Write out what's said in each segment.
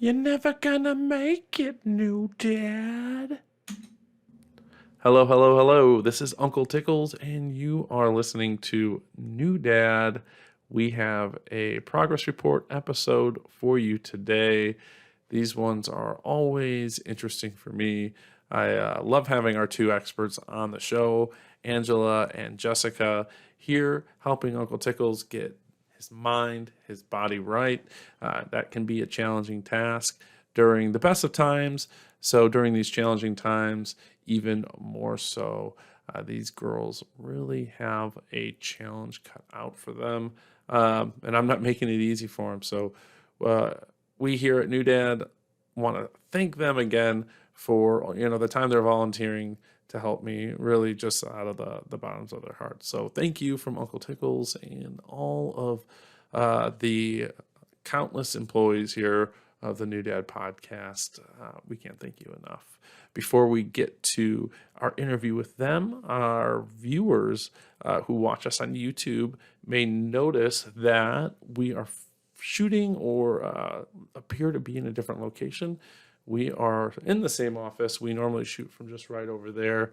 You're never gonna make it, new dad. Hello, hello, hello. This is Uncle Tickles, and you are listening to New Dad. We have a progress report episode for you today. These ones are always interesting for me. I love having our two experts on the show, Angela and Jessica, here helping Uncle Tickles get his mind, his body right. That can be a challenging task during the best of times. So during these challenging times, even more so, these girls really have a challenge cut out for them. And I'm not making it easy for them. So we here at New Dad want to thank them again for the time they're volunteering to help me, really just out of the bottoms of their hearts. So thank you from Uncle Tickles and all of the countless employees here of the New Dad podcast. We can't thank you enough. Before we get to our interview with them, our viewers who watch us on YouTube may notice that we are shooting or appear to be in a different location. We are in the same office. We normally shoot from just right over there.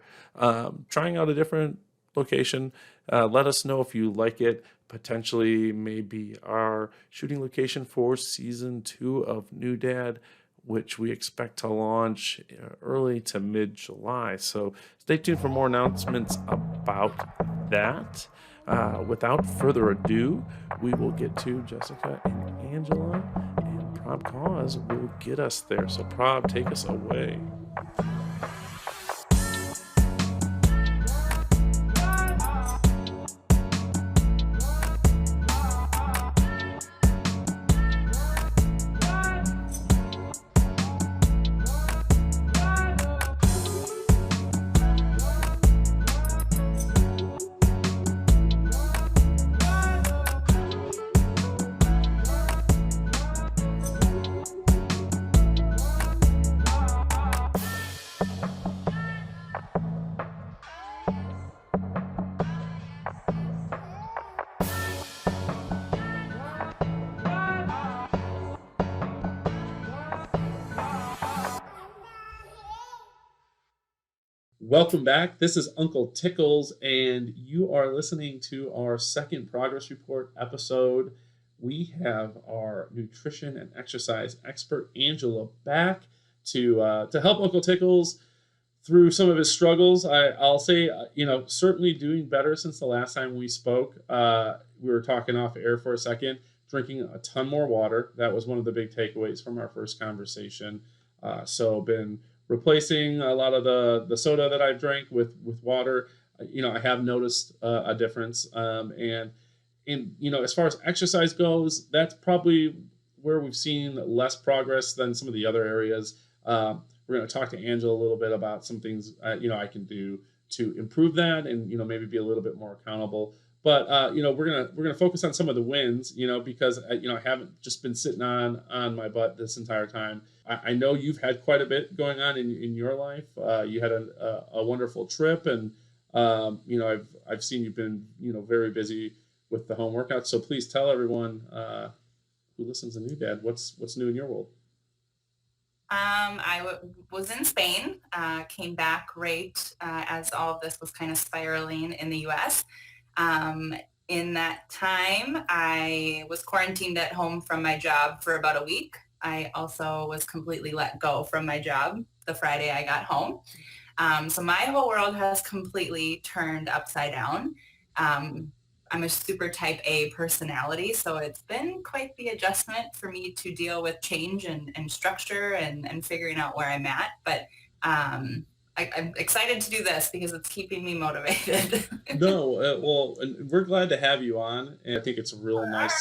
Trying out a different location. Let us know if you like it. Potentially maybe our shooting location for season 2 of New Dad, which we expect to launch early to mid-July. So stay tuned for more announcements about that. Without further ado, we will get to Jessica and Angela, and Prob Cause will get us there. So Prob, take us away. Welcome back. This is Uncle Tickles, and you are listening to our second progress report episode. We have our nutrition and exercise expert, Angela, back to help Uncle Tickles through some of his struggles. I'll say, certainly doing better since the last time we spoke. We were talking off air for a second, drinking a ton more water. That was one of the big takeaways from our first conversation. So been replacing a lot of the soda that I drank with water. I have noticed a difference. And as far as exercise goes, that's probably where we've seen less progress than some of the other areas. We're going to talk to Angela a little bit about some things I can do to improve that, and maybe be a little bit more accountable. But we're gonna focus on some of the wins, because I haven't just been sitting on my butt this entire time. I know you've had quite a bit going on in your life. You had a wonderful trip, and I've seen you've been very busy with the home workouts. So please tell everyone who listens to New Dad what's new in your world. I was in Spain, came back right as all of this was kind of spiraling in the U.S. In that time, I was quarantined at home from my job for about a week. I also was completely let go from my job the Friday I got home. So my whole world has completely turned upside down. I'm a super type A personality, so it's been quite the adjustment for me to deal with change and structure and figuring out where I'm at. But I'm excited to do this because it's keeping me motivated. No, well, and we're glad to have you on, and I think it's a real nice.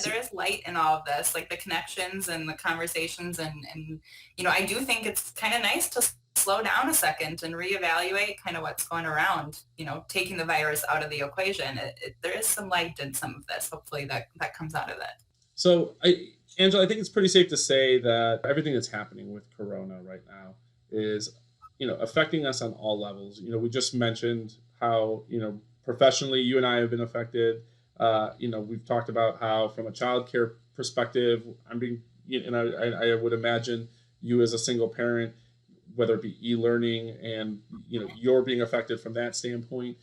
There is light in all of this, like the connections and the conversations, and I do think it's kind of nice to slow down a second and reevaluate kind of what's going around, taking the virus out of the equation. There is some light in some of this. Hopefully that comes out of it. So, Angela, I think it's pretty safe to say that everything that's happening with Corona right now is, affecting us on all levels. We just mentioned how, professionally, you and I have been affected. We've talked about how, from a childcare perspective, I'm being and I would imagine you as a single parent, whether it be e-learning and you're being affected from that standpoint.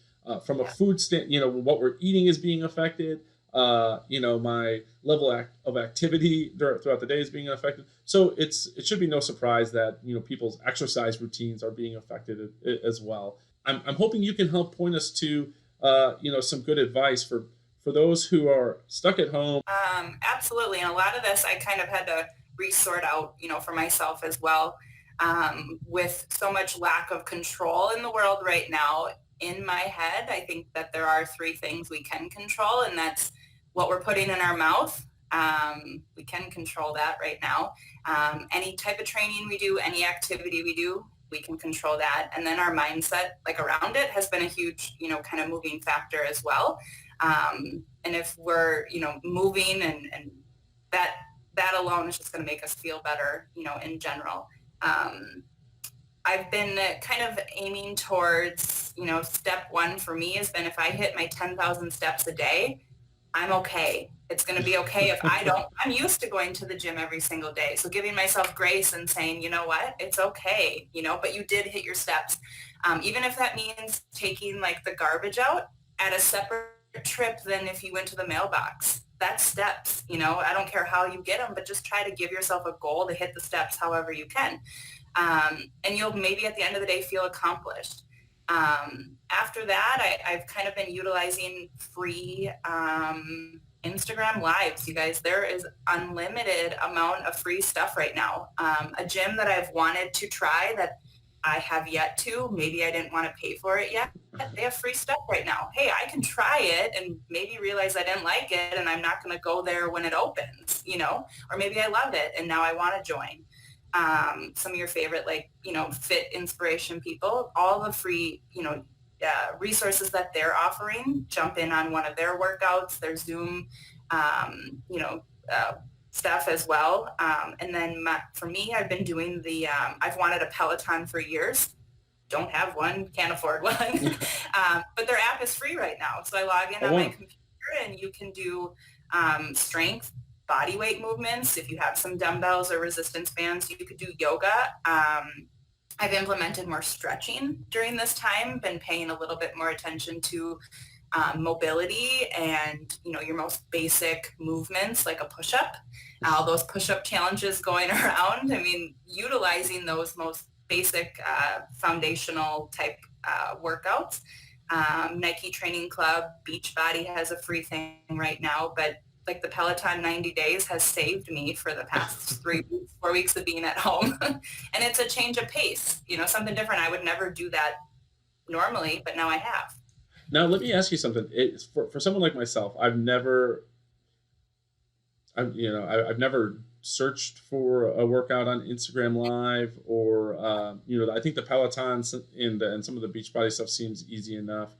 From a Yeah. food stand, what we're eating is being affected. My level of activity throughout the day is being affected. So it should be no surprise that people's exercise routines are being affected as well. I'm hoping you can help point us to some good advice for those who are stuck at home. Absolutely. And a lot of this I kind of had to resort out, for myself as well. With so much lack of control in the world right now, in my head, I think that there are three things we can control, and that's what we're putting in our mouth. We can control that right now. Any type of training we do, any activity we do, we can control that. And then our mindset, like around it, has been a huge, kind of moving factor as well. And if we're, moving and that that alone is just going to make us feel better, in general. Um, I've been kind of aiming towards, step one for me has been if I hit my 10,000 steps a day, I'm okay. It's going to be okay if I don't. I'm used to going to the gym every single day. So giving myself grace and saying, you know what, it's okay, but you did hit your steps. Even if that means taking like the garbage out at a separate trip than if you went to the mailbox. That's steps, I don't care how you get them, but just try to give yourself a goal to hit the steps however you can. And you'll maybe at the end of the day feel accomplished. After that, I've kind of been utilizing free Instagram lives. You guys, there is unlimited amount of free stuff right now. A gym that I've wanted to try that I have yet to, maybe I didn't want to pay for it yet. They have free stuff right now. Hey, I can try it and maybe realize I didn't like it and I'm not going to go there when it opens, or maybe I love it and now I want to join. Some of your favorite, fit inspiration people, all the free, resources that they're offering, jump in on one of their workouts, their Zoom, stuff as well. And then for me, I've been doing I've wanted a Peloton for years. Don't have one, can't afford one. But their app is free right now. So I log in on my computer and you can do strength, body weight movements. If you have some dumbbells or resistance bands, you could do yoga. I've implemented more stretching during this time, been paying a little bit more attention to mobility and, your most basic movements like a push-up, all those push-up challenges going around. I mean, utilizing those most basic foundational type workouts. Nike Training Club, Beachbody has a free thing right now, but like the Peloton 90 days has saved me for the past 4 weeks of being at home. And it's a change of pace, something different. I would never do that normally, but now I have. Now, let me ask you something. For someone like myself, I've never searched for a workout on Instagram Live or I think the Peloton and some of the Beachbody stuff seems easy enough.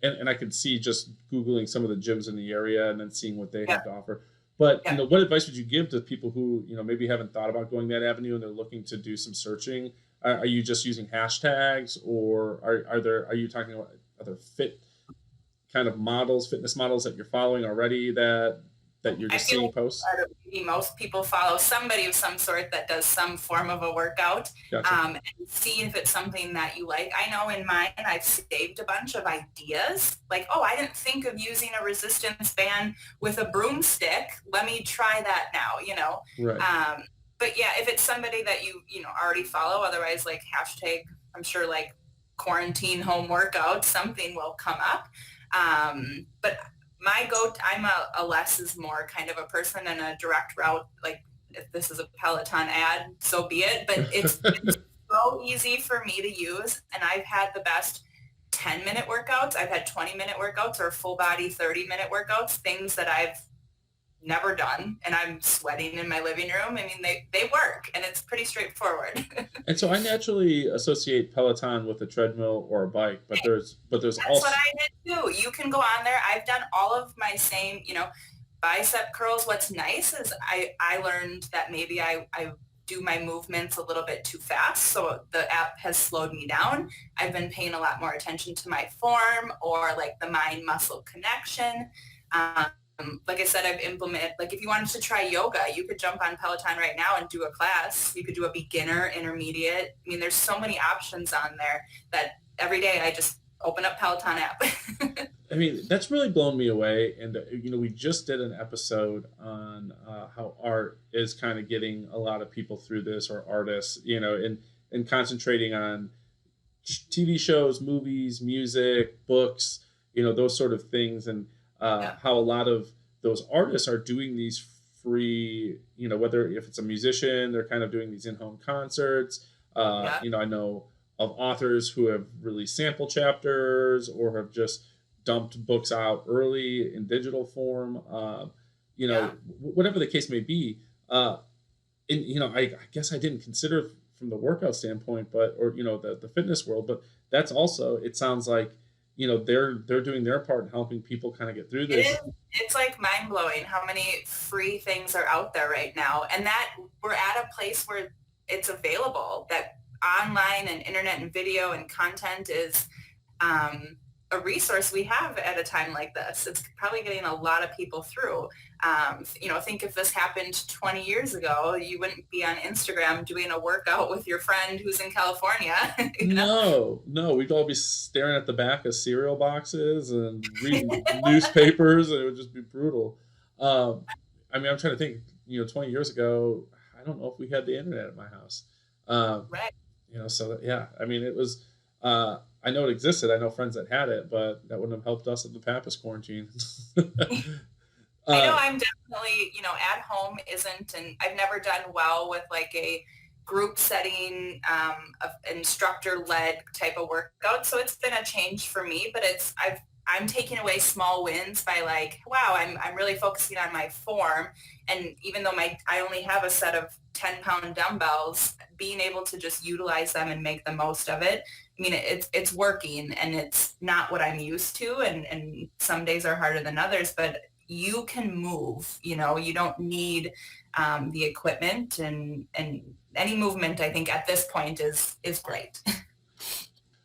And I could see just Googling some of the gyms in the area and then seeing what they have to offer. But what advice would you give to people who maybe haven't thought about going that avenue and they're looking to do some searching? Are you just using hashtags, or are you talking about other fitness models that you're following already that you're just seeing posts? Most people follow somebody of some sort that does some form of a workout. Gotcha. And see if it's something that you like. I know in mine, I've saved a bunch of ideas. Like, oh, I didn't think of using a resistance band with a broomstick. Let me try that now, Right. But yeah, if it's somebody that you already follow, otherwise like hashtag, I'm sure like quarantine home workout, something will come up. But I'm a less is more kind of a person, and a direct route. Like if this is a Peloton ad, so be it. But it's so easy for me to use. And I've had the best 10-minute workouts. I've had 20-minute workouts or full body 30-minute workouts, things that I've never done. And I'm sweating in my living room. I mean, they work, and it's pretty straightforward. And so I naturally associate Peloton with a treadmill or a bike, but there's That's also what I did too. You can go on there. I've done all of my same, bicep curls. What's nice is I learned that maybe I do my movements a little bit too fast. So the app has slowed me down. I've been paying a lot more attention to my form or like the mind muscle connection. Like I said, I've implemented, like if you wanted to try yoga, you could jump on Peloton right now and do a class. You could do a beginner, intermediate. I mean, there's so many options on there that every day I just open up Peloton app. I mean, that's really blown me away. And, we just did an episode on how art is kind of getting a lot of people through this, or artists, and concentrating on TV shows, movies, music, books, those sort of things, and Yeah. how a lot of those artists are doing these free, whether if it's a musician, they're kind of doing these in-home concerts. Yeah. I know of authors who have released sample chapters or have just dumped books out early in digital form. Yeah. Whatever the case may be. And I guess I didn't consider from the workout standpoint, but or the fitness world, but that's also, it sounds like they're doing their part in helping people kind of get through It this. is. It's like mind blowing how many free things are out there right now. And that we're at a place where it's available, that online and internet and video and content is a resource we have at a time like this. It's probably getting a lot of people through. Think if this happened 20 years ago, you wouldn't be on Instagram doing a workout with your friend who's in California. No, we'd all be staring at the back of cereal boxes and reading newspapers, and it would just be brutal. Um, I mean, I'm trying to think. 20 years ago, I don't know if we had the internet at my house. Um, Right. so yeah, I mean, it was. I know it existed. I know friends that had it, but that wouldn't have helped us in the Pappas quarantine. I know uh, I'm definitely, at home isn't, and I've never done well with like a group setting, instructor led type of workout. So it's been a change for me, but I'm taking away small wins by like, wow, I'm really focusing on my form. And even though I only have a set of 10-pound dumbbells, being able to just utilize them and make the most of it. I mean, it's working, and it's not what I'm used to. And some days are harder than others, but you can move, you don't need the equipment, and any movement, I think at this point is great.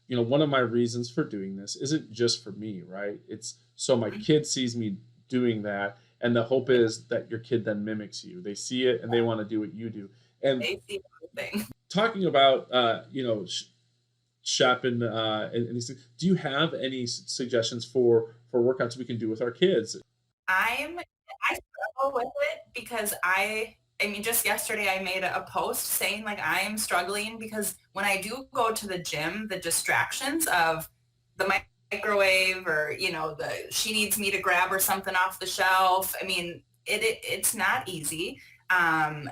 one of my reasons for doing this isn't just for me, right? It's so my kid sees me doing that, and the hope is that your kid then mimics you. They see it and they want to do what you do. And They see everything. talking about, shopping, and these things, do you have any suggestions for workouts we can do with our kids? I struggle with it because I mean, just yesterday I made a post saying like I am struggling because when I do go to the gym, the distractions of the microwave, or she needs me to grab her something off the shelf. I mean, it's not easy. Um,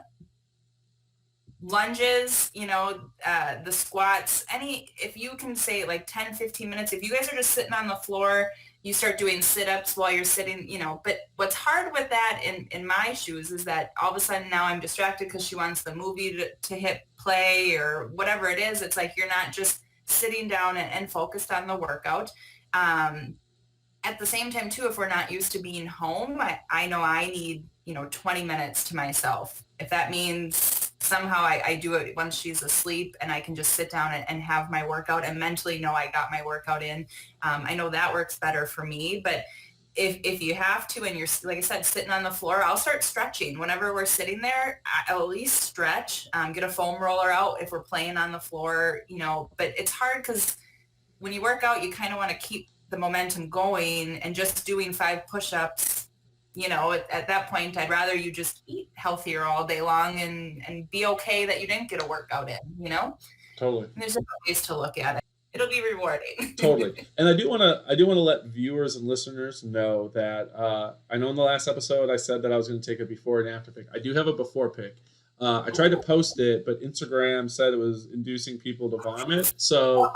Lunges, the squats, if you can say like 10, 15 minutes, if you guys are just sitting on the floor, you start doing sit-ups while you're sitting, but what's hard with that in my shoes is that all of a sudden now I'm distracted because she wants the movie to hit play or whatever it is. It's like you're not just sitting down and focused on the workout. At the same time too, if we're not used to being home, I know I need 20 minutes to myself. If that means somehow I do it once she's asleep and I can just sit down and have my workout and mentally know I got my workout in, I know that works better for me. But if you have to and you're, like I said, sitting on the floor, I'll start stretching whenever we're sitting there. I'll at least stretch, get a foam roller out if we're playing on the floor, but it's hard because when you work out, you kind of want to keep the momentum going, and just doing 5 push-ups, at that point, I'd rather you just eat healthier all day long and be okay that you didn't get a workout in. Totally. And there's different ways to look at it. It'll be rewarding. Totally. And I do want to let viewers and listeners know that I know in the last episode I said that I was going to take a before and after pic. I do have a before pic. I tried to post it, but Instagram said it was inducing people to vomit, so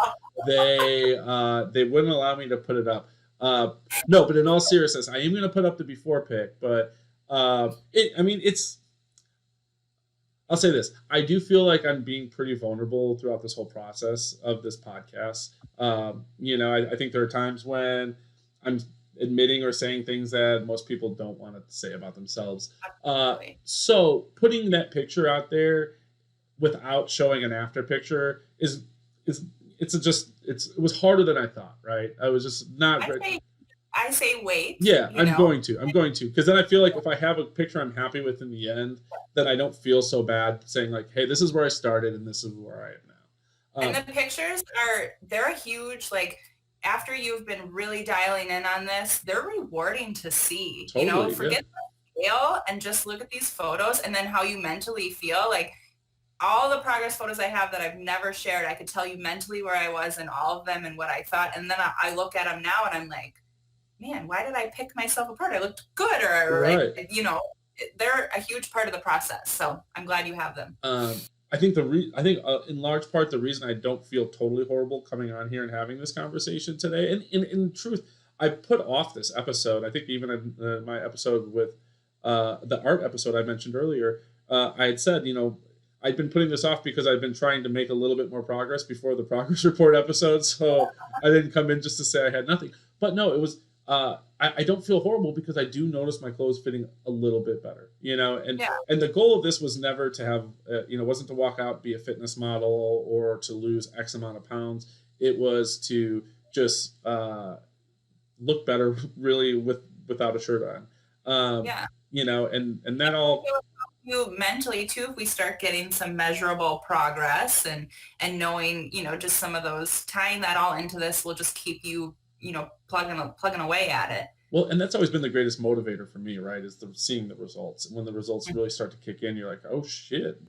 they wouldn't allow me to put it up. No, but in all seriousness, I am going to put up the before pic. But I mean, I'll say this: I do feel like I'm being pretty vulnerable throughout this whole process of this podcast. I think there are times when I'm admitting or saying things that most people don't want to say about themselves. So putting that picture out there without showing an after picture it was harder than I thought. Right? I was just not. I I say wait, Yeah, I'm going to. I'm going to, because then I feel like if I have a picture I'm happy with in the end, then I don't feel so bad saying like, "Hey, this is where I started and this is where I am now." And the pictures they're a huge, like, after you've been really dialing in on this, they're rewarding to see, Totally, yeah. forget the scale and just look at these photos and then how you mentally feel. Like, all the progress photos I have that I've never shared, I could tell you mentally where I was in all of them and what I thought. And then I look at them now and I'm like, man, why did I pick myself apart? I looked good, Right. they're a huge part of the process. So I'm glad you have them. I think in large part the reason I don't feel totally horrible coming on here and having this conversation today, and in truth, I put off this episode. I think even in my episode with the art episode I mentioned earlier, I had said, I'd been putting this off because I'd been trying to make a little bit more progress before the progress report episode. So I didn't come in just to say I had nothing. But no, it was. I don't feel horrible because I do notice my clothes fitting a little bit better, and Yeah. and the goal of this was never to have, wasn't to walk out, be a fitness model or to lose X amount of pounds. It was to just look better, really, without a shirt on. Yeah. And that all. You mentally too, if we start getting some measurable progress and knowing, just some of those, tying that all into this will just keep you, plugging away at it. Well, and that's always been the greatest motivator for me, right? Is seeing the results. And when the results really start to kick in, you're like, oh shit.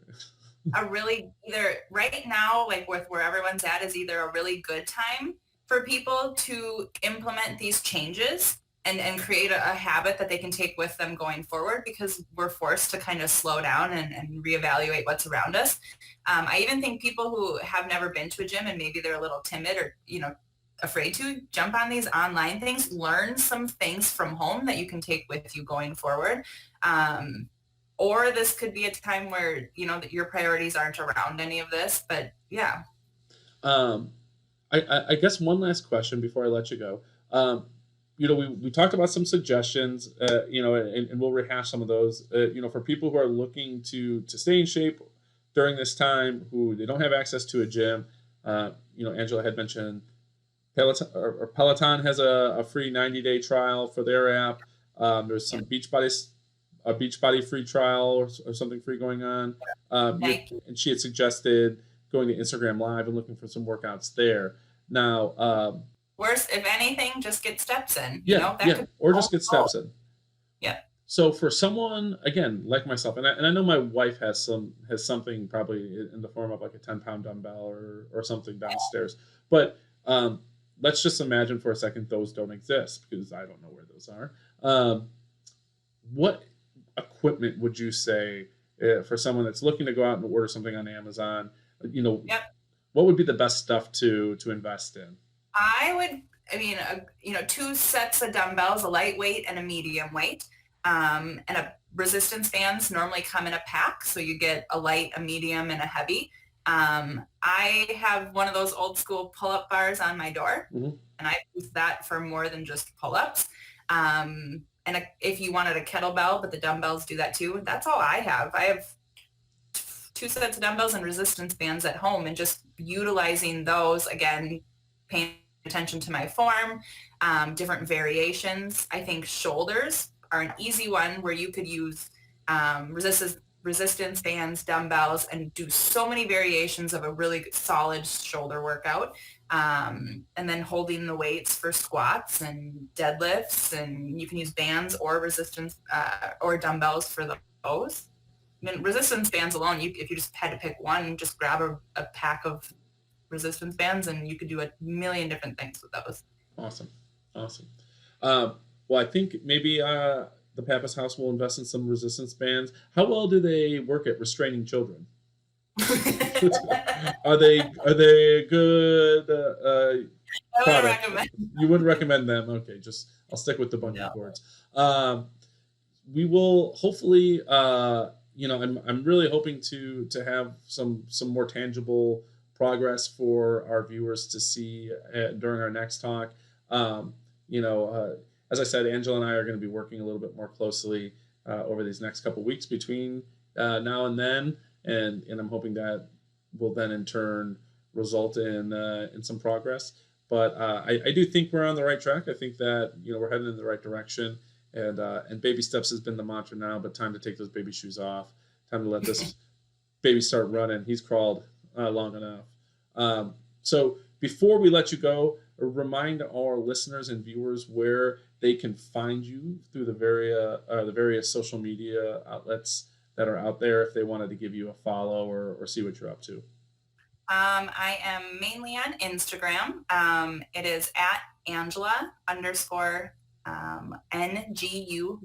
A really, either right now, like with where everyone's at, is either a really good time for people to implement these changes and create a habit that they can take with them going forward, because we're forced to kind of slow down and reevaluate what's around us. I even think people who have never been to a gym and maybe they're a little timid or, afraid to jump on these online things, learn some things from home that you can take with you going forward. Or this could be a time where, that your priorities aren't around any of this, but yeah. Um, I guess one last question before I let you go. We talked about some suggestions, and we'll rehash some of those. For people who are looking to stay in shape during this time, who they don't have access to a gym. Angela had mentioned Peloton has a free 90-day trial for their app. There's some a Beachbody free trial or something free going on. And she had suggested going to Instagram Live and looking for some workouts there. Now, worse, if anything, just get steps in. Or just get steps in. Yeah. So for someone, again, like myself, and I know my wife has something probably in the form of like a 10-pound dumbbell or something downstairs, but let's just imagine for a second those don't exist, because I don't know where those are. What equipment would you say for someone that's looking to go out and order something on Amazon? What would be the best stuff to invest in? Two sets of dumbbells, a lightweight and a medium weight, and a resistance bands normally come in a pack. So you get a light, a medium, and a heavy. I have one of those old school pull-up bars on my door, and I use that for more than just pull-ups. And if you wanted a kettlebell, but the dumbbells do that too, that's all I have. I have two sets of dumbbells and resistance bands at home, and just utilizing those, again, paying attention to my form, different variations. I think shoulders are an easy one where you could use resistance bands, dumbbells, and do so many variations of a really solid shoulder workout. And then holding the weights for squats and deadlifts, and you can use bands or resistance or dumbbells for those. Resistance bands alone, if you just had to pick one, just grab a pack of resistance bands and you could do a million different things with those. Awesome. Well, I think maybe the Pappas house will invest in some resistance bands. How well do they work at restraining children? Are they good? I wouldn't recommend. You wouldn't recommend them? Okay, I'll stick with the bungee cords. We will hopefully, I'm really hoping to have some more tangible progress for our viewers to see during our next talk. As I said, Angela and I are going to be working a little bit more closely over these next couple weeks between now and then, and I'm hoping that will then in turn result in some progress. But I do think we're on the right track. I think that we're heading in the right direction, and baby steps has been the mantra now. But time to take those baby shoes off. Time to let this baby start running. He's crawled long enough. So before we let you go, remind our listeners and viewers where they can find you through the various social media outlets that are out there if they wanted to give you a follow or see what you're up to. I am mainly on Instagram. It is at Angela underscore Nguyennzel.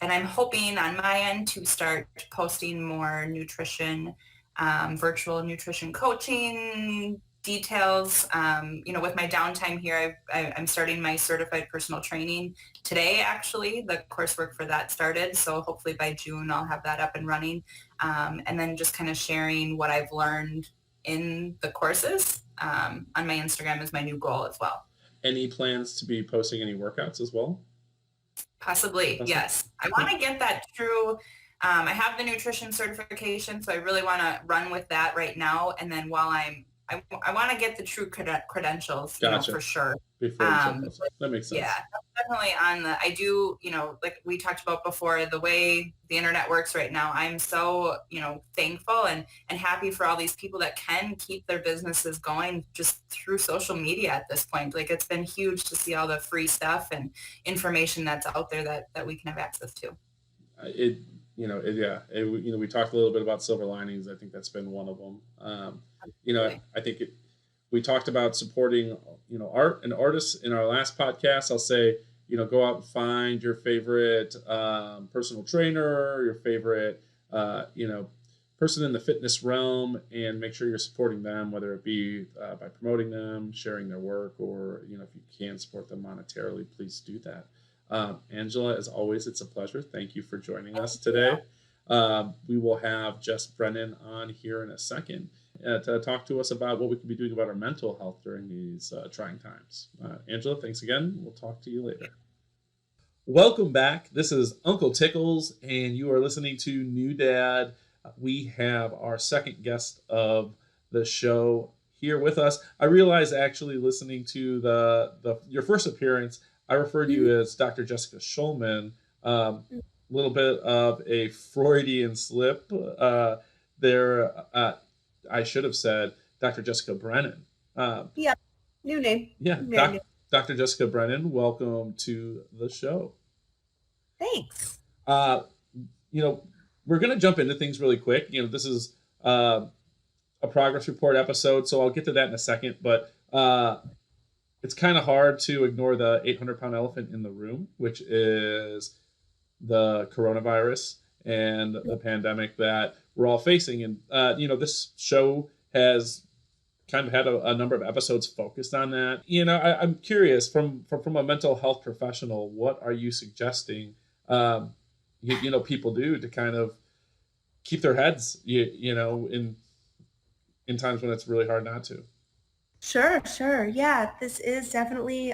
And I'm hoping on my end to start posting more nutrition, virtual nutrition coaching details. With my downtime here, I'm starting my certified personal training today, actually. The coursework for that started. So hopefully by June, I'll have that up and running. And then just kind of sharing what I've learned in the courses on my Instagram is my new goal as well. Any plans to be posting any workouts as well? Possibly, yes. I want to get that true. I have the nutrition certification, so I really want to run with that right now. And then while I want to get the true credentials, Gotcha. for sure. Before you start posting. That makes sense. Yeah, definitely I do, like we talked about before, the way the internet works right now, I'm so, thankful and happy for all these people that can keep their businesses going just through social media at this point. Like, it's been huge to see all the free stuff and information that's out there that we can have access to. We talked a little bit about silver linings. I think that's been one of them. I think we talked about supporting, art and artists in our last podcast. I'll say, go out and find your favorite personal trainer, your favorite, person in the fitness realm, and make sure you're supporting them, whether it be by promoting them, sharing their work, or, if you can support them monetarily, please do that. Angela, as always, it's a pleasure. Thank you for joining us today. We will have Jess Brennan on here in a second to talk to us about what we can be doing about our mental health during these trying times. Angela, thanks again. We'll talk to you later. Welcome back. This is Uncle Tickles, and you are listening to New Dad. We have our second guest of the show here with us. I realized actually listening to your first appearance, I referred to you as Dr. Jessica Schulman. A little bit of a Freudian slip there. I should have said Dr. Jessica Brennan. New name. Yeah, Dr. Jessica Brennan, welcome to the show. Thanks. We're going to jump into things really quick. This is a progress report episode, so I'll get to that in a second. But it's kind of hard to ignore the 800-pound elephant in the room, which is the coronavirus and the pandemic that we're all facing. And, this show has kind of had a number of episodes focused on that. I'm curious from a mental health professional, what are you suggesting, people do to kind of keep their heads, in times when it's really hard not to? Sure. Yeah, this is definitely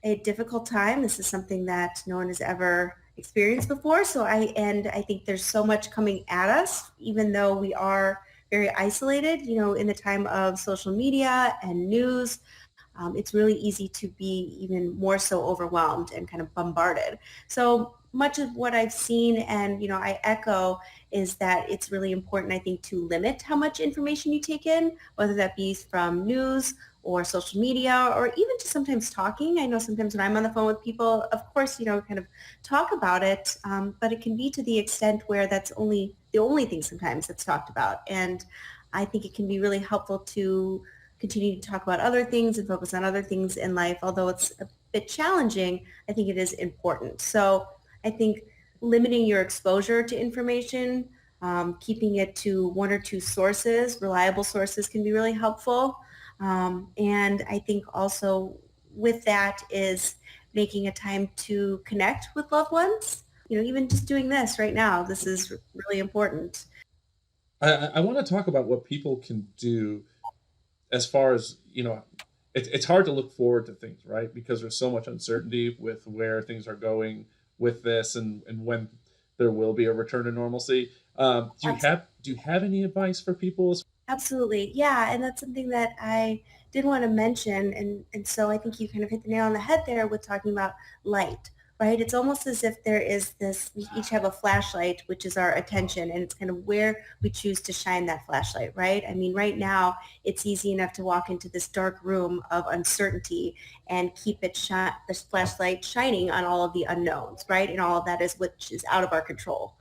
a difficult time. This is something that no one has ever experienced before. So I think there's so much coming at us, even though we are very isolated, in the time of social media and news. It's really easy to be even more so overwhelmed and kind of bombarded. So much of what I've seen and, I echo is that it's really important, I think, to limit how much information you take in, whether that be from news or social media or even just sometimes talking. I know sometimes when I'm on the phone with people, of course, kind of talk about it, but it can be to the extent where that's only the only thing sometimes that's talked about. And I think it can be really helpful to continue to talk about other things and focus on other things in life. Although it's a bit challenging, I think it is important. So I think limiting your exposure to information, keeping it to one or two sources, reliable sources, can be really helpful. And I think also with that is making a time to connect with loved ones. Even just doing this right now, this is really important. I want to talk about what people can do as far as, it's hard to look forward to things, right? Because there's so much uncertainty with where things are going with this and when there will be a return to normalcy. Do you have any advice for people? Absolutely. Yeah. And that's something that I did want to mention. And so I think you kind of hit the nail on the head there with talking about light, right? It's almost as if there is this, we each have a flashlight, which is our attention, and it's kind of where we choose to shine that flashlight, right? I mean, right now, it's easy enough to walk into this dark room of uncertainty and keep the flashlight shining on all of the unknowns, right? And all of that is which is out of our control.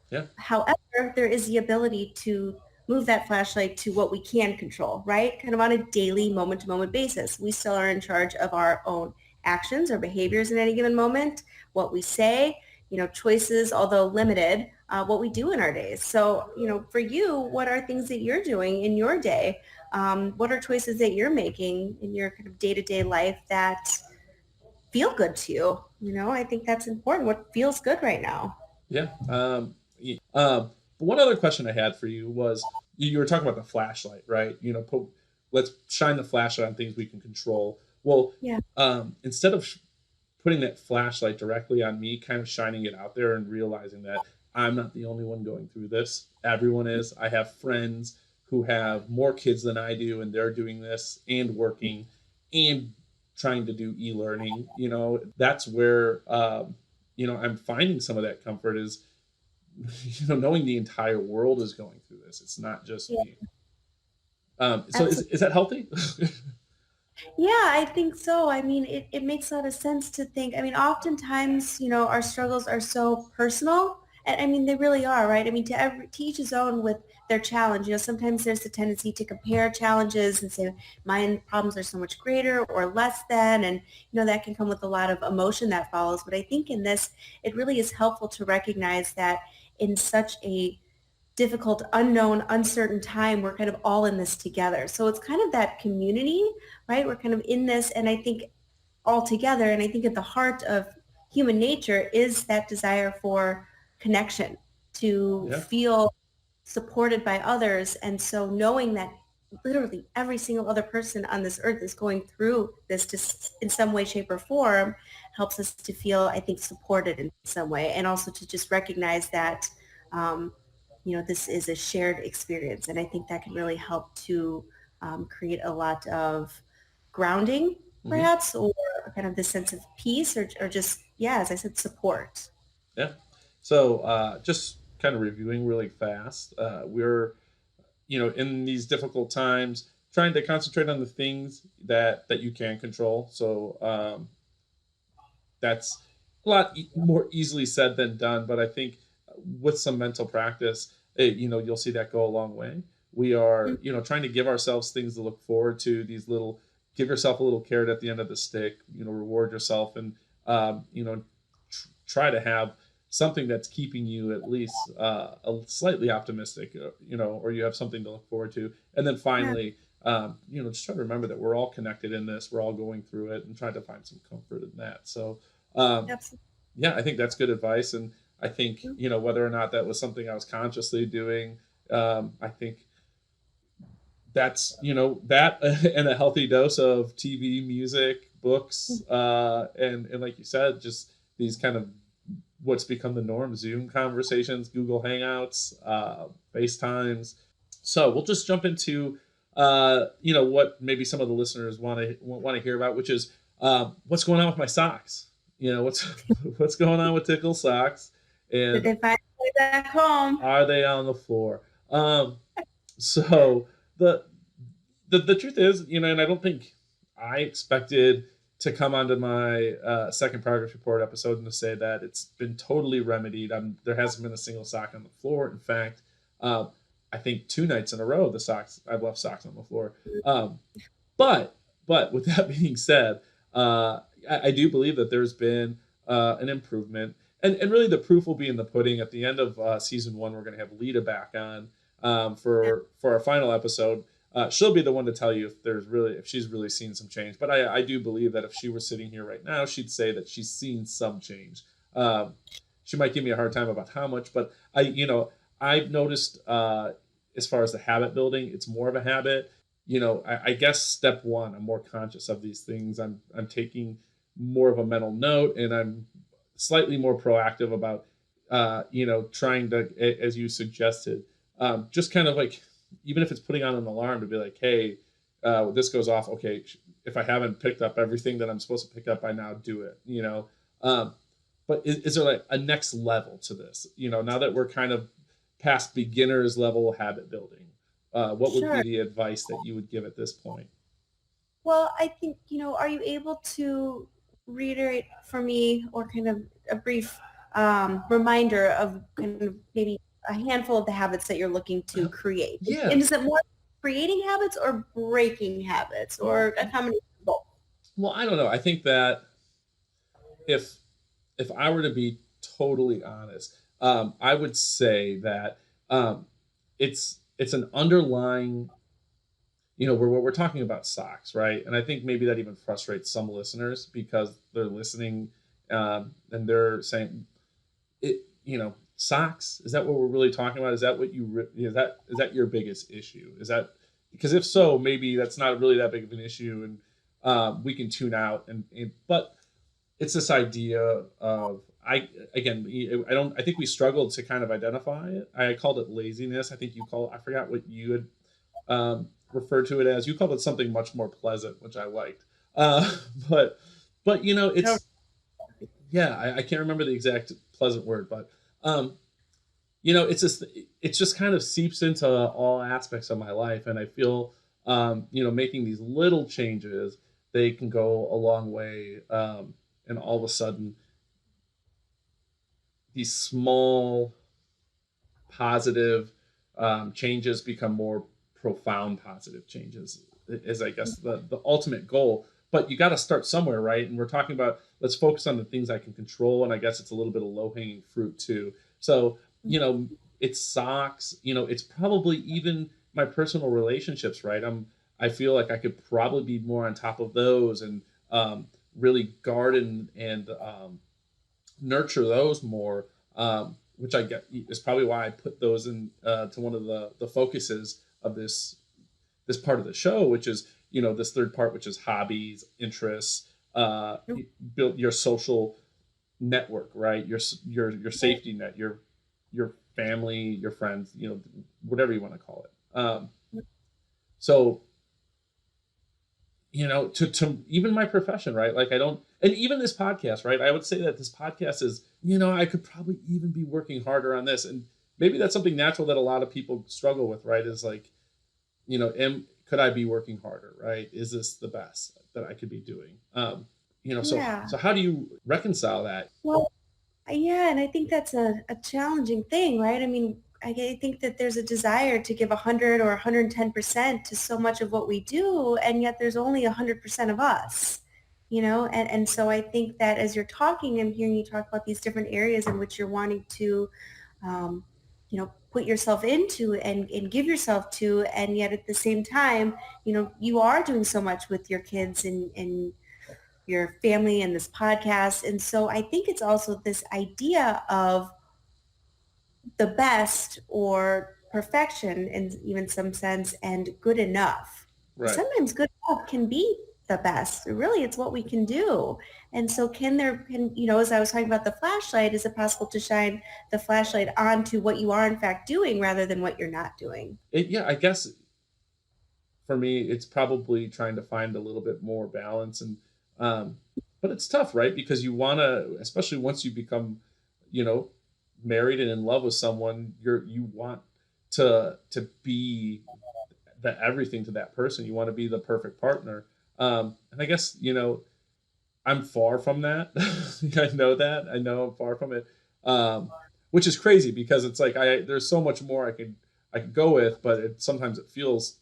Yeah. However, there is the ability to move that flashlight to what we can control, right? Kind of on a daily moment-to-moment basis. We still are in charge of our own actions or behaviors in any given moment, what we say, choices, although limited, what we do in our days. So, for you, what are things that you're doing in your day? What are choices that you're making in your kind of day-to-day life that feel good to you? I think that's important. What feels good right now? Yeah. But one other question I had for you was you were talking about the flashlight, right? Let's shine the flashlight on things we can control. Well, Yeah. instead of putting that flashlight directly on me, kind of shining it out there and realizing that I'm not the only one going through this. Everyone is. I have friends who have more kids than I do, and they're doing this and working and trying to do e-learning. That's where I'm finding some of that comfort is knowing the entire world is going through this. It's not just Yeah. me. So Absolutely. is that healthy? Yeah, I think so. I mean, it makes a lot of sense to think. I mean, oftentimes, our struggles are so personal. And I mean, they really are, right? I mean, to each his own with their challenge. Sometimes there's a tendency to compare challenges and say, my problems are so much greater or less than. And, that can come with a lot of emotion that follows. But I think in this, it really is helpful to recognize that in such a difficult, unknown, uncertain time, we're kind of all in this together. So it's kind of that community, right? We're kind of in this, and I think all together, and I think at the heart of human nature is that desire for connection, to Yeah. feel supported by others. And so knowing that literally every single other person on this earth is going through this just in some way, shape, or form helps us to feel, I think, supported in some way. And also to just recognize that, um, this is a shared experience. And I think that can really help to create a lot of grounding, Hmm. perhaps, or kind of this sense of peace or just, yeah, as I said, support. Yeah. So just kind of reviewing really fast. We're in these difficult times trying to concentrate on the things that you can control. So that's a lot more easily said than done, but I think with some mental practice, you'll see that go a long way. We are, trying to give ourselves things to look forward to. These little, give yourself a little carrot at the end of the stick. Reward yourself, and try to have something that's keeping you at least slightly optimistic. Or you have something to look forward to, and then Yeah, finally, just try to remember that we're all connected in this. We're all going through it, and try to find some comfort in that. So, um, absolutely. yeah, I think that's good advice. And I think, whether or not that was something I was consciously doing, I think that's, that and a healthy dose of TV, music, books, and like you said, just these kind of what's become the norm: Zoom conversations, Google Hangouts, FaceTimes. So we'll just jump into, what maybe some of the listeners want to hear about, which is what's going on with my socks. What's what's going on with Tickle socks, Did and they find a way back home? are they on the floor? So the the truth is, and I don't think I expected to come onto my second progress report episode and to say that it's been totally remedied. There hasn't been a single sock on the floor. In fact, I think 2 nights in a row I've left socks on the floor. Um, but with that being said, I do believe that there's been an improvement, and really the proof will be in the pudding. At the end of season one, we're going to have Lita back on for our final episode. She'll be the one to tell you if she's really seen some change. But I do believe that if she were sitting here right now, she'd say that she's seen some change. She might give me a hard time about how much, but I've noticed as far as the habit building, it's more of a habit. I guess step one, I'm more conscious of these things. I'm taking more of a mental note, and I'm slightly more proactive about trying to, as you suggested, just kind of like even if it's putting on an alarm to be like, hey, this goes off. Okay, if I haven't picked up everything that I'm supposed to pick up by now, do it. Um, but is there like a next level to this? Now that we're kind of past beginners level habit building, what would be Sure. the advice that you would give at this point? Well, I think, are you able to reiterate for me or kind of a brief reminder of kind of maybe a handful of the habits that you're looking to create? Yeah. And is it more creating habits or breaking habits or a combination of both? Well, I don't know. I think that if if I were to be totally honest, I would say that it's an underlying, we're talking about socks, right? And I think maybe that even frustrates some listeners because they're listening, and they're saying, socks. Is that what we're really talking about? Is that what is that your biggest issue? Is that because if so, maybe that's not really that big of an issue, and we can tune out. But it's this idea of I think we struggled to kind of identify it. I called it laziness. I forgot what you had referred to it as. You called it something much more pleasant, which I liked. Uh, but No. it's yeah, I can't remember the exact pleasant word, but it's just kind of seeps into all aspects of my life, and I feel making these little changes, they can go a long way, and all of a sudden these small positive changes become more profound positive changes, is I guess the ultimate goal. But you got to start somewhere, right? And we're talking about, let's focus on the things I can control, and I guess it's a little bit of low hanging fruit too. So it's socks, it's probably even my personal relationships, right? I feel like I could probably be more on top of those, and really garden and nurture those more, which I get is probably why I put those in to one of the focuses of this part of the show, which is this third part, which is hobbies, interests, build your social network, right? Your safety net, your family, your friends, whatever you want to call it. So to even my profession, right? Like I don't, and even this podcast, right? I would say that this podcast is, I could probably even be working harder on this, and maybe that's something natural that a lot of people struggle with, right? Is like, could I be working harder, right? Is this the best that I could be doing? So Yeah. how do you reconcile that? Well, yeah, and I think that's a challenging thing, right? I mean, think that there's a desire to give 100 or 110% to so much of what we do, and yet there's only 100% of us, and so I think that as you're talking, I'm hearing you talk about these different areas in which you're wanting to, put yourself into and give yourself to, and yet at the same time, you are doing so much with your kids and your family and this podcast. And so I think it's also this idea of the best or perfection in even some sense and good enough. Right. Sometimes good enough can be the best. Really, it's what we can do. And so as I was talking about the flashlight, is it possible to shine the flashlight onto what you are in fact doing rather than what you're not doing? Yeah, I guess for me, it's probably trying to find a little bit more balance, and but it's tough, right? Because you want to, especially once you become, you know, married and in love with someone, you want to be the everything to that person. You want to be the perfect partner, and I guess I'm far from that. I know that. I know I'm far from it, which is crazy because it's like there's so much more I could go with, but sometimes it feels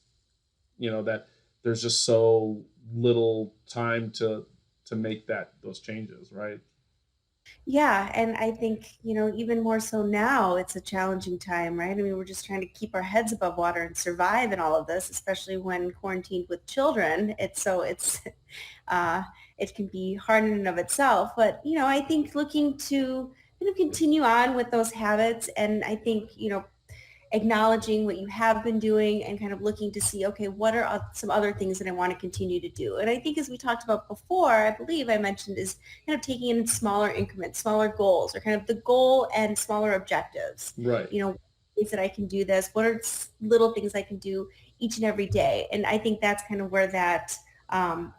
that there's just so little time to make those changes, right? Yeah, and I think, even more so now, it's a challenging time, right? I mean, we're just trying to keep our heads above water and survive in all of this, especially when quarantined with children. Uh, it can be hard in and of itself. But, I think looking to kind of continue on with those habits, and I think, acknowledging what you have been doing and kind of looking to see, okay, what are some other things that I want to continue to do? And I think as we talked about before, I believe I mentioned is kind of taking it in smaller increments, smaller goals, or kind of the goal and smaller objectives. Right. ways that I can do this? What are little things I can do each and every day? And I think that's kind of where that um,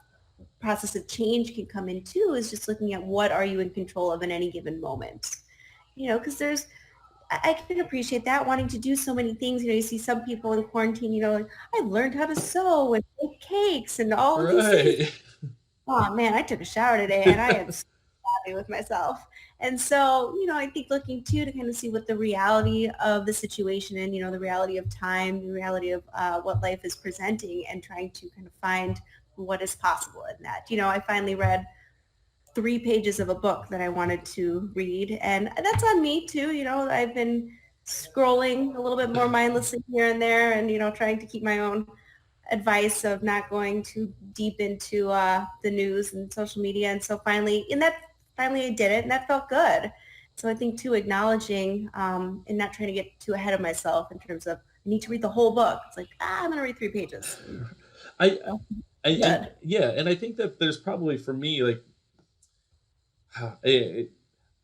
process of change can come in too, is just looking at what are you in control of in any given moment. Because I can appreciate that, wanting to do so many things. You see some people in quarantine, like, I've learned how to sew and make cakes and all of these things. Right. Oh man, I took a shower today and I am so happy with myself. And so, I think looking too to kind of see what the reality of the situation and, the reality of time, the reality of what life is presenting, and trying to kind of find what is possible in that. I finally read 3 pages of a book that I wanted to read. And that's on me too. I've been scrolling a little bit more mindlessly here and there, and, trying to keep my own advice of not going too deep into the news and social media. And so finally I did it, and that felt good. So I think too, acknowledging and not trying to get too ahead of myself in terms of I need to read the whole book. It's like, I'm going to read 3 pages. I, So, I, good. yeah, and I think that there's probably for me like, it,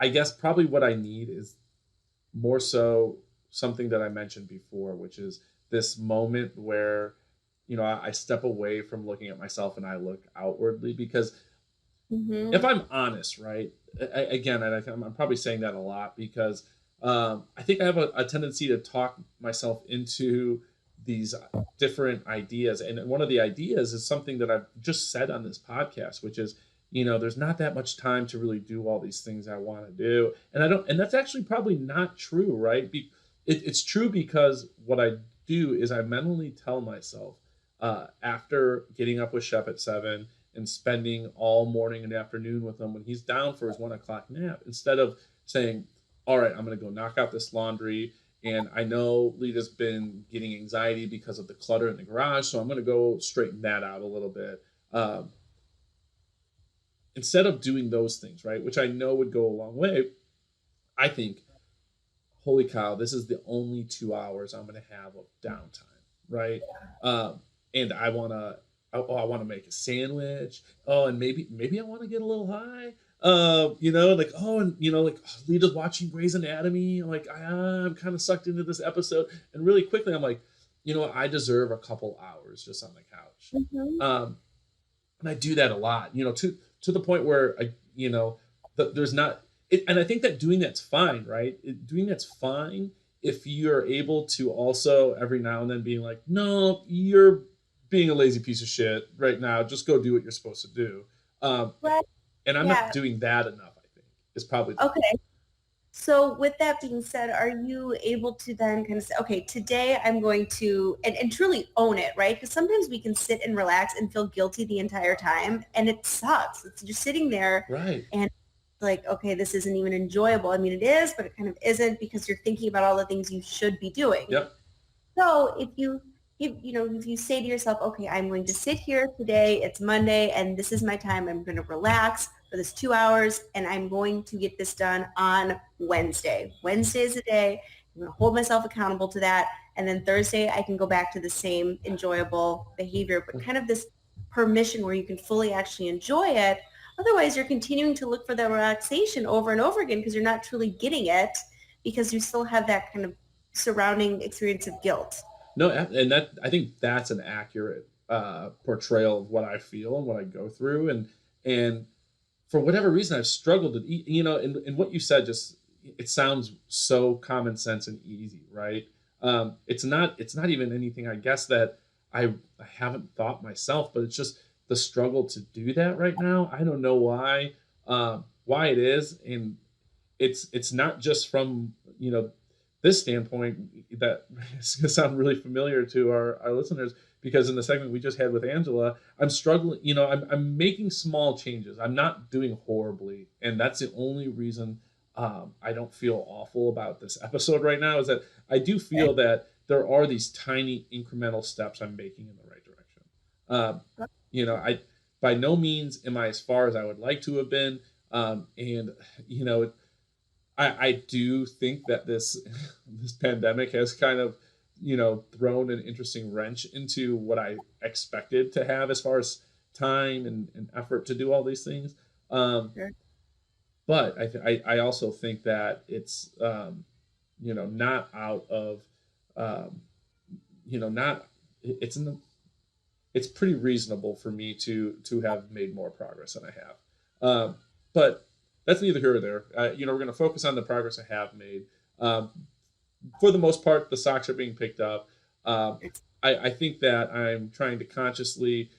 I guess probably what I need is more so something that I mentioned before, which is this moment where, I step away from looking at myself and I look outwardly because if Mm-hmm. I'm honest, right? Again, and I'm probably saying that a lot because I think I have a tendency to talk myself into these different ideas. And one of the ideas is something that I've just said on this podcast, which is, there's not that much time to really do all these things I want to do. And I don't, and that's actually probably not true, right? It's true because what I do is I mentally tell myself after getting up with Shep at 7 and spending all morning and afternoon with him when he's down for his 1 o'clock nap, instead of saying, all right, I'm going to go knock out this laundry. And I know Lita's been getting anxiety because of the clutter in the garage, so I'm going to go straighten that out a little bit. Instead of doing those things, right, which I know would go a long way, I think, holy cow, this is the only 2 hours I'm going to have of downtime, right? Um, and I want to make a sandwich. Oh, and maybe I want to get a little high. Like, oh, and like, oh, Lita's watching Grey's Anatomy. Like, I'm kind of sucked into this episode, and really quickly, I'm like, I deserve a couple hours just on the couch. Mm-hmm. And I do that a lot. To the point where there's not. And I think that doing that's fine, right? Doing that's fine if you're able to also every now and then being like, no, you're being a lazy piece of shit right now. Just go do what you're supposed to do. Um, Right. and I'm not Yeah. doing that enough. I think is probably the Okay. So with that being said, are you able to then kind of say, okay, today I'm going to, and truly own it, right? Because sometimes we can sit and relax and feel guilty the entire time, and it sucks. It's just sitting there right. and like, okay, this isn't even enjoyable. I mean, it is, but it kind of isn't because you're thinking about all the things you should be doing. Yep. So if you say to yourself, okay, I'm going to sit here today, it's Monday, and this is my time. I'm going to relax for this 2 hours, and I'm going to get this done on Wednesday. Wednesday is the day. I'm going to hold myself accountable to that. And then Thursday, I can go back to the same enjoyable behavior, but kind of this permission where you can fully actually enjoy it. Otherwise, you're continuing to look for that relaxation over and over again because you're not truly getting it because you still have that kind of surrounding experience of guilt. No, and that I think that's an accurate portrayal of what I feel and what I go through, and for whatever reason I've struggled to and what you said just it sounds so common sense and easy, right? It's not even anything I guess that I haven't thought myself, but it's just the struggle to do that right now. I don't know why it is, and it's not just from this standpoint that is going to sound really familiar to our listeners because in the segment we just had with Angela, I'm struggling, I'm making small changes. I'm not doing horribly. And that's the only reason I don't feel awful about this episode right now is that I do feel that there are these tiny incremental steps I'm making in the right direction. I by no means am I as far as I would like to have been. And, I do think that this this pandemic has kind of thrown an interesting wrench into what I expected to have as far as time and effort to do all these things. Um, Sure. but I also think that it's not out of, um, not it's in the it's pretty reasonable for me to have made more progress than I have. Um, but that's neither here or there. We're going to focus on the progress I have made. Um, for the most part, the socks are being picked up. Um, I think that I'm trying to consciously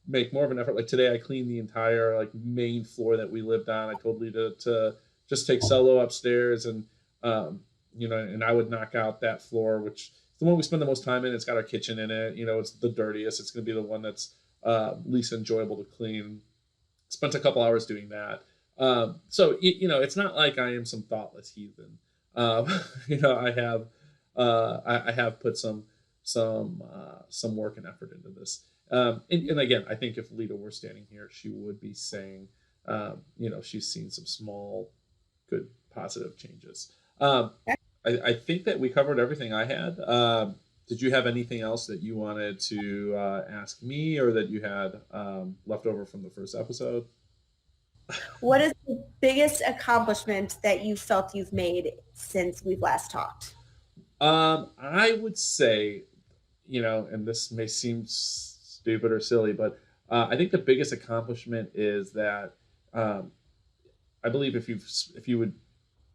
make more of an effort. Like today, I cleaned the entire like main floor that we lived on. I told Lee to just take solo upstairs, and and I would knock out that floor, which is the one we spend the most time in. It's got our kitchen in it. It's the dirtiest. It's going to be the one that's least enjoyable to clean. Spent a couple hours doing that. So it's not like I am some thoughtless heathen. Um, I have I have put some work and effort into this. And again, I think if Lita were standing here, she would be saying, she's seen some small, good, positive changes. I think that we covered everything I had. Did you have anything else that you wanted to ask me, or that you had left over from the first episode? What is the biggest accomplishment that you felt you've made since we've last talked? I would say, and this may seem stupid or silly, but I think the biggest accomplishment is that I believe if you would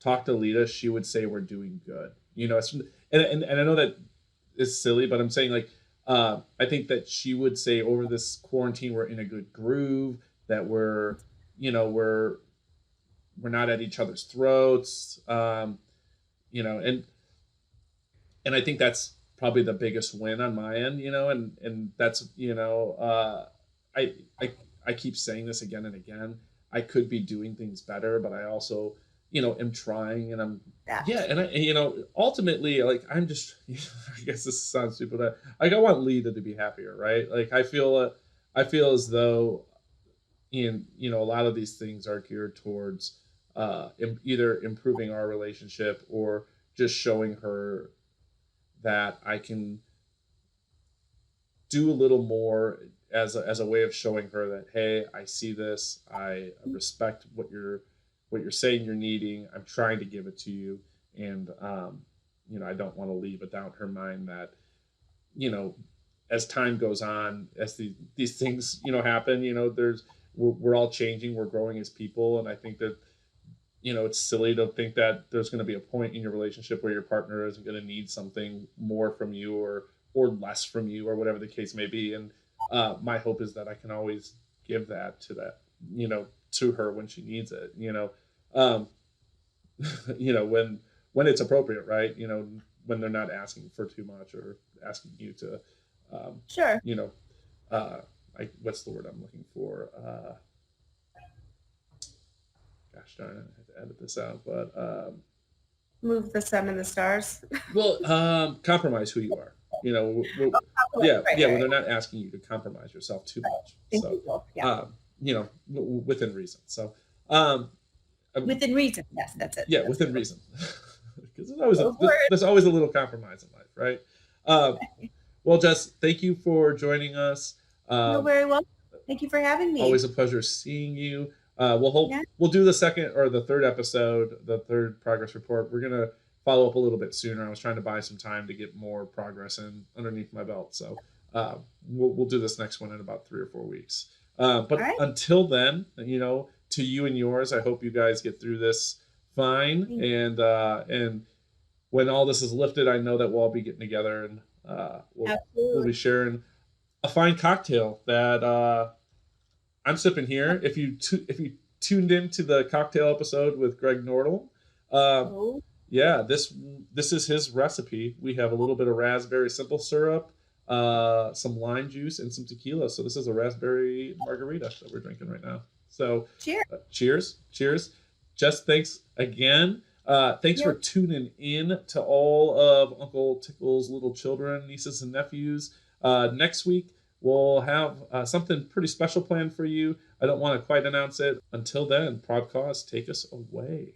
talk to Lita, she would say we're doing good. And I know that is silly, but I'm saying like I think that she would say over this quarantine we're in a good groove, that we're not at each other's throats, and I think that's probably the biggest win on my end, and that's I I I keep saying this again and again. I could be doing things better, but I also am trying, and I'm That. yeah, and ultimately, like I'm just I guess this sounds stupid, but like I want Lita to be happier, right? Like I feel as though a lot of these things are geared towards either improving our relationship or just showing her that I can do a little more as a way of showing her that, hey, I see this, I respect what you're saying you're needing, I'm trying to give it to you, and I don't want to leave it down her mind that you know as time goes on, as these things happen, we're all changing, we're growing as people, and I think that it's silly to think that there's going to be a point in your relationship where your partner isn't going to need something more from you, or less from you, or whatever the case may be. And my hope is that I can always give that to her when she needs it. Um, when it's appropriate, right? When they're not asking for too much or asking you to, Sure. you know, uh, what's the word I'm looking for? Gosh darn it, I have to edit this out, but Move the sun and the stars. compromise who you are. Right, Yeah, when right. they're not asking you to compromise yourself too much. So, Yeah. within reason. So, um, Within reason. Yes, that's it. yeah, That's within good. reason, because Go for it. there's always a little compromise in life, right? Um, well, Jess, thank you for joining us. You're Um, very welcome. Thank you for having Always me. a pleasure seeing you. Yeah. We'll do the second or the third episode, the third progress report. We're gonna follow up a little bit sooner. I was trying to buy some time to get more progress in underneath my belt, so we'll do this next one in about 3 or 4 weeks. All But right. until then, to you and yours, I hope you guys get through this fine, and when all this is lifted, I know that we'll all be getting together, and we'll Absolutely. be sharing a fine cocktail that I'm sipping here. If you tuned into the cocktail episode with Greg Nordell, um, Oh, yeah, this is his recipe. We have a little bit of raspberry simple syrup, some lime juice, and some tequila. So this is a raspberry margarita that we're drinking right now. So cheers. cheers. Jess, thanks again. Thanks for Yep. tuning in to all of Uncle Tickles' little children, nieces, and nephews. Next week, we'll have something pretty special planned for you. I don't want to quite announce it. Until then, Prod Cause, take us away.